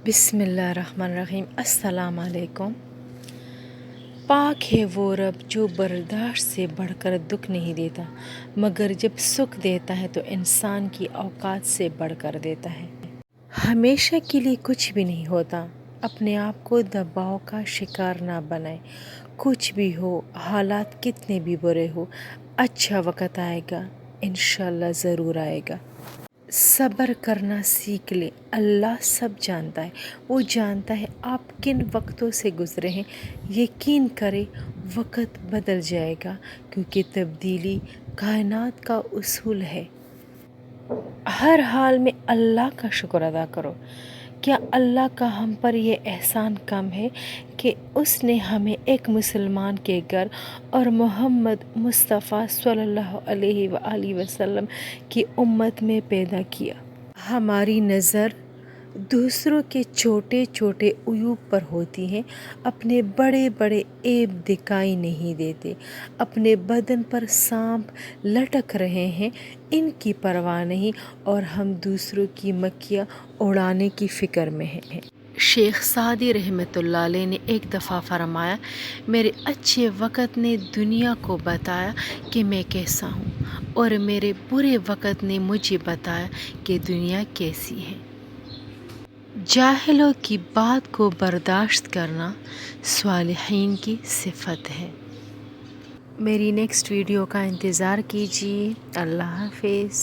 बिस्मिल्लाहिर्रहमानिर्रहीम। अस्सलाम वालेकुम। पाक है वो रब जो बर्दाश्त से बढ़कर दुख नहीं देता, मगर जब सुख देता है तो इंसान की औकात से बढ़कर देता है। हमेशा के लिए कुछ भी नहीं होता, अपने आप को दबाव का शिकार ना बनाए। कुछ भी हो, हालात कितने भी बुरे हो, अच्छा वक़्त आएगा, इंशाल्लाह ज़रूर आएगा। सब्र करना सीख ले। अल्लाह सब जानता है, वो जानता है आप किन वक्तों से गुज़रे हैं। यकीन करें, वक़्त बदल जाएगा, क्योंकि तब्दीली कायनात का उसूल है। हर हाल में अल्लाह का शुक्र अदा करो। क्या अल्लाह का हम पर ये एहसान कम है कि उसने हमें एक मुसलमान के घर और मोहम्मद मुस्तफ़ा सल्लल्लाहु अलैहि वसल्लम की उम्मत में पैदा किया। हमारी नज़र दूसरों के छोटे छोटे उयूब पर होती है, अपने बड़े बड़े ऐब दिखाई नहीं देते। अपने बदन पर सांप लटक रहे हैं, इनकी परवाह नहीं, और हम दूसरों की मक्खियाँ उड़ाने की फ़िक्र में हैं। शेख सादी रहमतुल्लाह अलैह ने एक दफ़ा फरमाया, मेरे अच्छे वक़्त ने दुनिया को बताया कि मैं कैसा हूँ, और मेरे बुरे वक़्त ने मुझे बताया कि दुनिया कैसी है। जाहिलों की बात को बर्दाश्त करना स्वालिहीन की सिफत है। मेरी नेक्स्ट वीडियो का इंतज़ार कीजिए। अल्लाह हाफ़िज़।